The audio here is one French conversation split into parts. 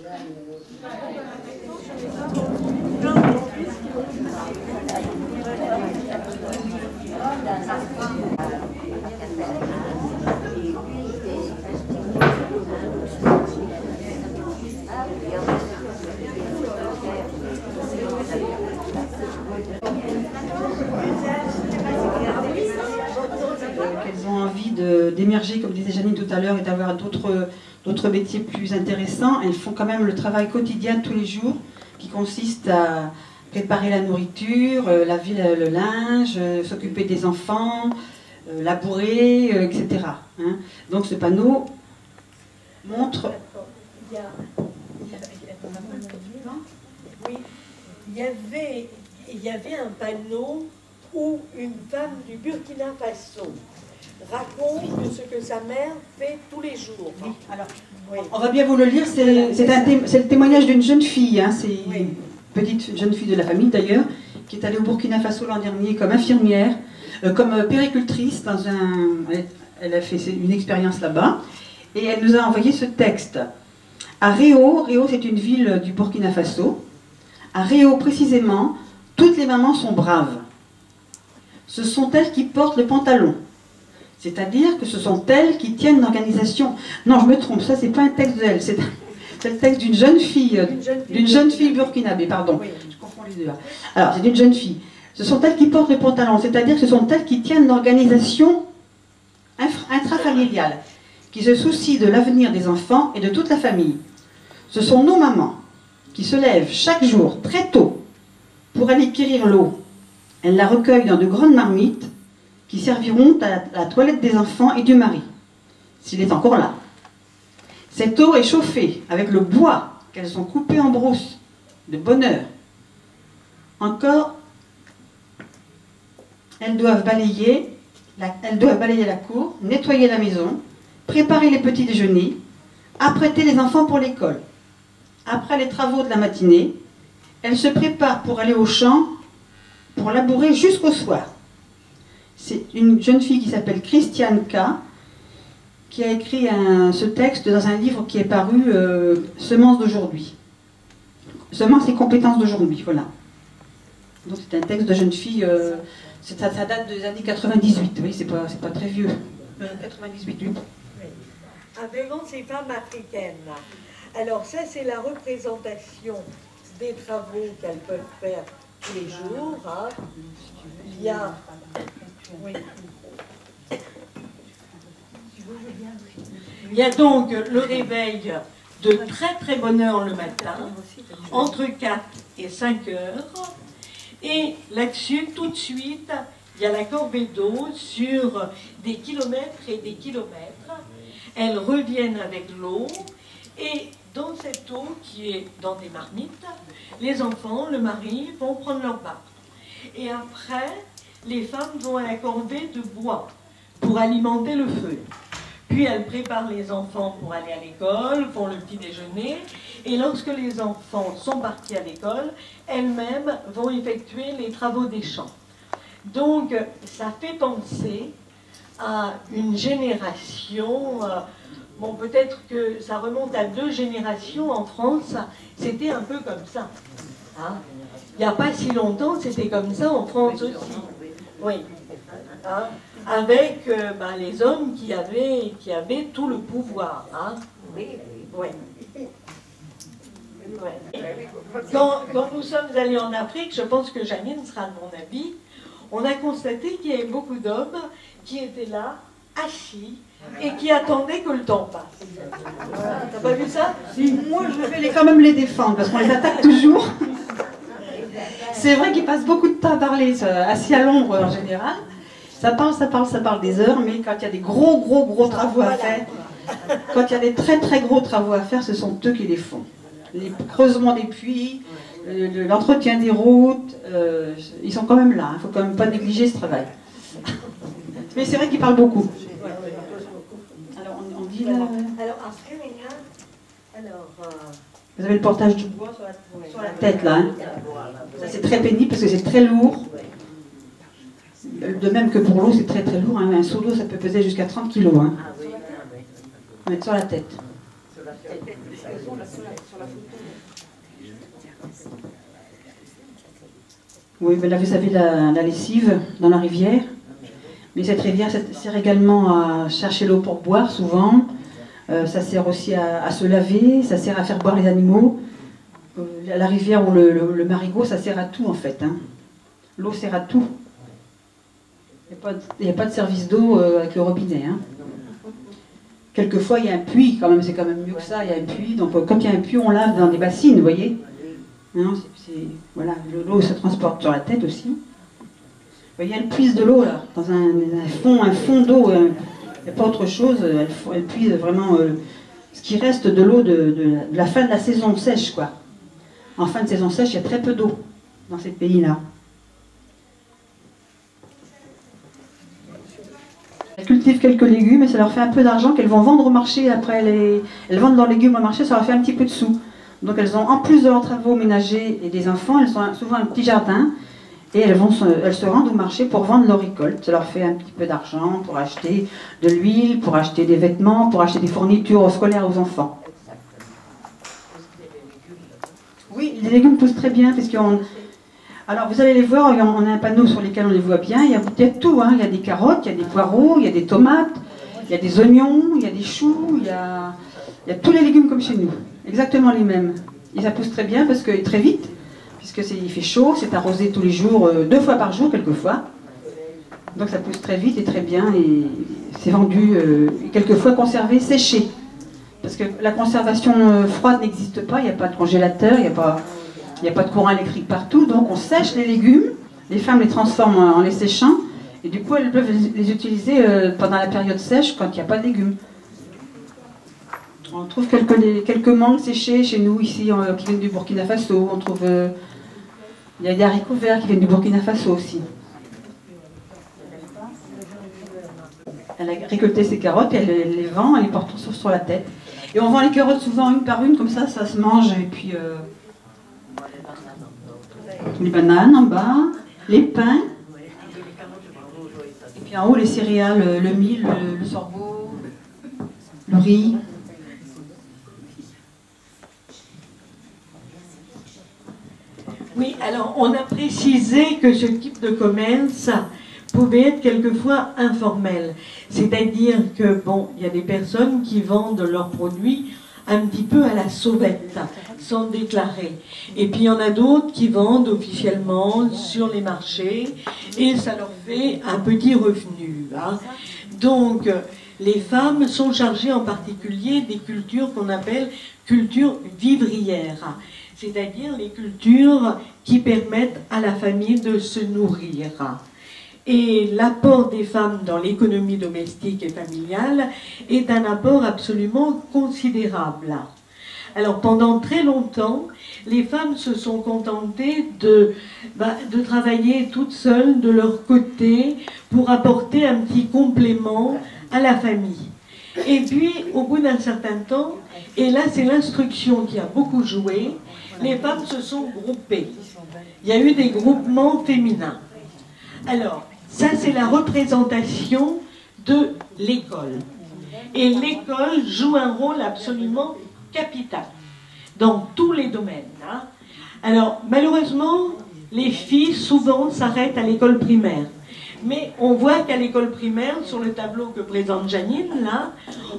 Qu'elles ont envie d'émerger, comme disait Janine tout à l'heure, et d'avoir d'autres métiers plus intéressants. Elles font quand même le travail quotidien de tous les jours, qui consiste à préparer la nourriture, laver le linge, s'occuper des enfants, labourer, etc. Hein. Donc ce panneau montre... Oui, il y avait un panneau où une femme du Burkina Faso raconte ce que sa mère fait tous les jours. Oui, alors, oui. On va bien vous le lire, c'est le témoignage d'une jeune fille, hein, c'est une petite jeune fille de la famille d'ailleurs, qui est allée au Burkina Faso l'an dernier comme infirmière, comme péricultrice, elle a fait une expérience là-bas, et elle nous a envoyé ce texte. À Réau, c'est une ville du Burkina Faso, à Réau précisément, toutes les mamans sont braves. Ce sont elles qui portent le pantalon. C'est-à-dire que ce sont elles qui tiennent l'organisation. Non, je me trompe, ça c'est pas un texte d'elle, c'est le texte d'une jeune fille, burkinabé, pardon. Oui. Je confonds les deux là. Alors, c'est d'une jeune fille. Ce sont elles qui portent le pantalon, c'est-à-dire que ce sont elles qui tiennent l'organisation intrafamiliale, qui se soucient de l'avenir des enfants et de toute la famille. Ce sont nos mamans qui se lèvent chaque jour, très tôt, pour aller quérir l'eau. Elles la recueillent dans de grandes marmites qui serviront à la toilette des enfants et du mari, s'il est encore là. Cette eau est chauffée avec le bois qu'elles ont coupé en brousse, de bonne heure. Encore, elles doivent balayer la cour, nettoyer la maison, préparer les petits déjeuners, apprêter les enfants pour l'école. Après les travaux de la matinée, elles se préparent pour aller au champ, pour labourer jusqu'au soir. C'est une jeune fille qui s'appelle Christiane K, qui a écrit ce texte dans un livre qui est paru, Semences d'aujourd'hui. Semences et compétences d'aujourd'hui, voilà. Donc c'est un texte de jeune fille, ça date des années 98, oui, c'est pas très vieux. 98, oui. Avec ces femmes africaines. Alors ça, c'est la représentation des travaux qu'elles peuvent faire tous les jours. Hein. Il y a... Oui. Il y a donc le réveil de très très bonne heure le matin, entre 4 et 5 heures. Et là-dessus, tout de suite, il y a la corvée d'eau sur des kilomètres et des kilomètres. Elles reviennent avec l'eau et dans cette eau qui est dans des marmites, les enfants, le mari vont prendre leur bain. Et après, les femmes vont à la corvée de bois pour alimenter le feu. Puis elles préparent les enfants pour aller à l'école, font le petit déjeuner, et lorsque les enfants sont partis à l'école, elles-mêmes vont effectuer les travaux des champs. Donc ça fait penser à une génération, bon peut-être que ça remonte à 2 générations en France, c'était un peu comme ça. Hein? Il n'y a pas si longtemps, c'était comme ça en France aussi. Oui. Hein? Avec les hommes qui avaient tout le pouvoir. Hein? Oui. Ouais. Quand nous sommes allés en Afrique, je pense que Janine sera de mon avis, on a constaté qu'il y avait beaucoup d'hommes qui étaient là, assis, et qui attendaient que le temps passe. T'as pas vu ça? Si, moi je vais quand même les défendre, parce qu'on les attaque toujours. C'est vrai qu'ils passent beaucoup de temps à parler, assis à l'ombre en général. Ça parle des heures, mais quand il y a des gros travaux à faire, quand il y a des très gros travaux à faire, ce sont eux qui les font. Les creusements des puits, l'entretien des routes, ils sont quand même là, il ne faut quand même pas négliger ce travail. Mais c'est vrai qu'ils parlent beaucoup. Alors on dit là... Alors après, vous avez le portage du bois sur la tête là. Hein. Ça c'est très pénible parce que c'est très lourd. De même que pour l'eau, c'est très lourd. Hein. Un seau d'eau, ça peut peser jusqu'à 30 kg. Hein. On met sur la tête. Oui, ben là vous avez la lessive dans la rivière. Mais cette rivière sert également à chercher l'eau pour boire, souvent. Ça sert aussi à se laver, ça sert à faire boire les animaux. La rivière ou le marigot, ça sert à tout en fait. Hein. L'eau sert à tout. Il n'y a pas de service d'eau avec le robinet. Hein. Quelquefois, il y a un puits, quand même, c'est quand même mieux que ça, il y a un puits. Donc, quand il y a un puits, on lave dans des bassines, vous voyez. Hein, voilà, l'eau se transporte sur la tête aussi. Il y a le puits de l'eau, là, dans un fond d'eau. Il n'y a pas autre chose. Elle puise vraiment ce qui reste de l'eau de la fin de la saison sèche, quoi. En fin de saison sèche, il y a très peu d'eau dans ces pays-là. Elles cultivent quelques légumes et ça leur fait un peu d'argent qu'elles vont vendre au marché. Après, elles vendent leurs légumes au marché, ça leur fait un petit peu de sous. Donc elles ont, en plus de leurs travaux ménagers et des enfants, elles ont souvent un petit jardin et elles se rendent au marché pour vendre leur récolte. Ça leur fait un petit peu d'argent pour acheter de l'huile, pour acheter des vêtements, pour acheter des fournitures scolaires aux enfants. Oui, les légumes poussent très bien, alors vous allez les voir, on a un panneau sur lequel on les voit bien, il y a tout, hein. Il y a des carottes, il y a des poireaux, il y a des tomates, il y a des oignons, il y a des choux, il y a tous les légumes comme chez nous, exactement les mêmes. Et ça pousse très bien, très vite, il fait chaud, c'est arrosé tous les jours, 2 fois par jour quelquefois. Donc ça pousse très vite et très bien, et c'est vendu, quelquefois conservé, séché. Parce que la conservation froide n'existe pas, il n'y a pas de congélateur, il n'y a pas de courant électrique partout, donc on sèche les légumes, les femmes les transforment en les séchant, et du coup elles peuvent les utiliser pendant la période sèche quand il n'y a pas de légumes. On trouve quelques mangues séchées chez nous ici, qui viennent du Burkina Faso, il y a des haricots verts qui viennent du Burkina Faso aussi. Elle a récolté ses carottes, elle les vend, elle les porte sur la tête. Et on vend les carottes souvent une par une, comme ça se mange. Et puis les bananes en bas, les pains. Et puis en haut, les céréales, le mil, le sorgho, le riz. Oui, alors on a précisé que ce type de commerce pouvait être quelquefois informel. C'est-à-dire que, bon, il y a des personnes qui vendent leurs produits un petit peu à la sauvette, sans déclarer. Et puis il y en a d'autres qui vendent officiellement sur les marchés et ça leur fait un petit revenu. Hein. Donc, les femmes sont chargées en particulier des cultures qu'on appelle cultures vivrières, c'est-à-dire les cultures qui permettent à la famille de se nourrir. Et l'apport des femmes dans l'économie domestique et familiale est un apport absolument considérable. Alors pendant très longtemps, les femmes se sont contentées de travailler toutes seules de leur côté pour apporter un petit complément à la famille. Et puis, au bout d'un certain temps, et là c'est l'instruction qui a beaucoup joué, les femmes se sont groupées. Il y a eu des groupements féminins. Alors, ça c'est la représentation de l'école. Et l'école joue un rôle absolument capital dans tous les domaines. Hein. Alors, malheureusement, les filles souvent s'arrêtent à l'école primaire. Mais on voit qu'à l'école primaire, sur le tableau que présente Janine, là,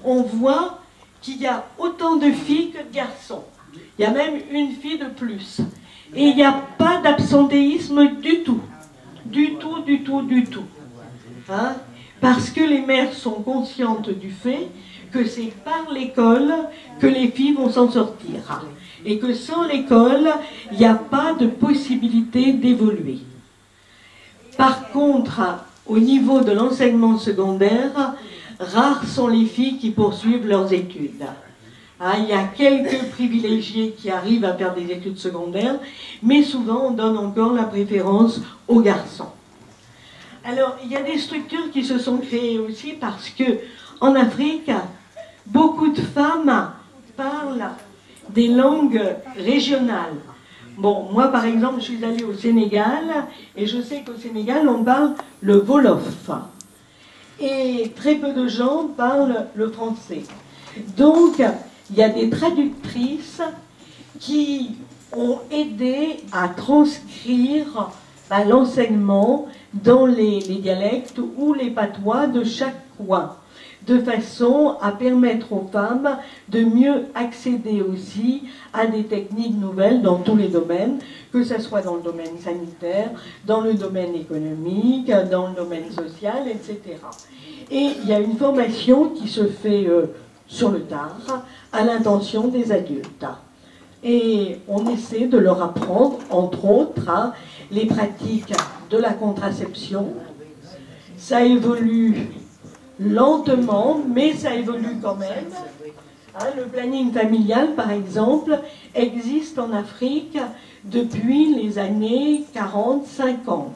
on voit qu'il y a autant de filles que de garçons. Il y a même une fille de plus. Et il n'y a pas d'absentéisme du tout. Du tout, du tout, du tout. Hein? Parce que les mères sont conscientes du fait que c'est par l'école que les filles vont s'en sortir. Et que sans l'école, il n'y a pas de possibilité d'évoluer. Par contre, au niveau de l'enseignement secondaire, rares sont les filles qui poursuivent leurs études. Hein, il y a quelques privilégiés qui arrivent à faire des études secondaires, mais souvent on donne encore la préférence aux garçons. Alors, il y a des structures qui se sont créées aussi parce que, en Afrique, beaucoup de femmes parlent des langues régionales. Bon, moi par exemple, je suis allée au Sénégal et je sais qu'au Sénégal, on parle le Wolof. Et très peu de gens parlent le français. Donc, il y a des traductrices qui ont aidé à transcrire l'enseignement dans les dialectes ou les patois de chaque coin, de façon à permettre aux femmes de mieux accéder aussi à des techniques nouvelles dans tous les domaines, que ce soit dans le domaine sanitaire, dans le domaine économique, dans le domaine social, etc. Et il y a une formation qui se fait sur le tard, à l'intention des adultes. Et on essaie de leur apprendre, entre autres, les pratiques de la contraception. Ça évolue lentement, mais ça évolue quand même. Le planning familial, par exemple, existe en Afrique depuis les années 40-50.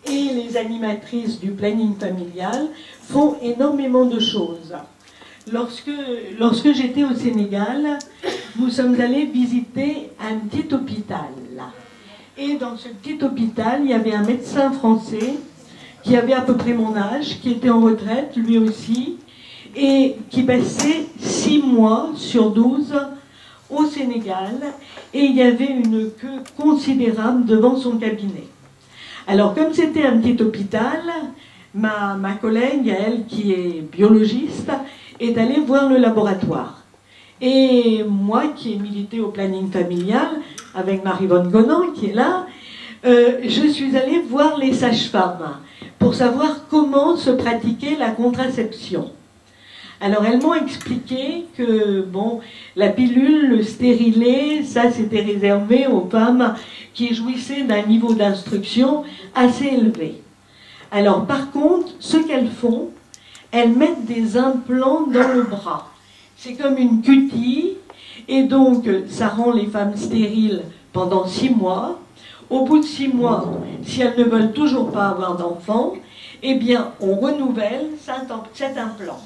Et les animatrices du planning familial font énormément de choses. Lorsque j'étais au Sénégal, nous sommes allés visiter un petit hôpital. Et dans ce petit hôpital, il y avait un médecin français qui avait à peu près mon âge, qui était en retraite, lui aussi, et qui passait 6 mois sur 12 au Sénégal, et il y avait une queue considérable devant son cabinet. Alors, comme c'était un petit hôpital, ma collègue, elle, qui est biologiste, est allée voir le laboratoire. Et moi, qui ai milité au planning familial, avec Marie-Vonne Gonan, qui est là, je suis allée voir les sages-femmes pour savoir comment se pratiquait la contraception. Alors, elles m'ont expliqué que, bon, la pilule, le stérilet, ça, c'était réservé aux femmes qui jouissaient d'un niveau d'instruction assez élevé. Alors, par contre, ce qu'elles font, elles mettent des implants dans le bras. C'est comme une cutie, et donc, ça rend les femmes stériles pendant 6 mois. Au bout de 6 mois, si elles ne veulent toujours pas avoir d'enfants, eh bien, on renouvelle cet implant.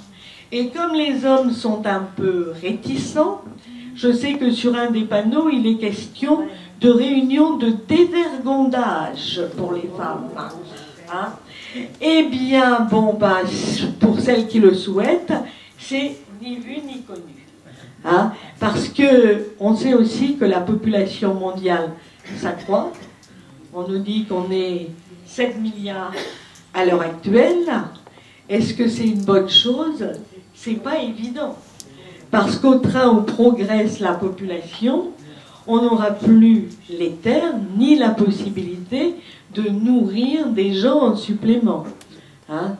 Et comme les hommes sont un peu réticents, je sais que sur un des panneaux, il est question de réunion de dévergondage pour les femmes. Hein? Eh bien, bon, pour celles qui le souhaitent, c'est ni vu ni connu. Hein? Parce qu'on sait aussi que la population mondiale s'accroît. On nous dit qu'on est 7 milliards à l'heure actuelle. Est-ce que c'est une bonne chose? C'est pas évident. Parce qu'au train où progresse la population, on n'aura plus les terres ni la possibilité de nourrir des gens en supplément. Hein?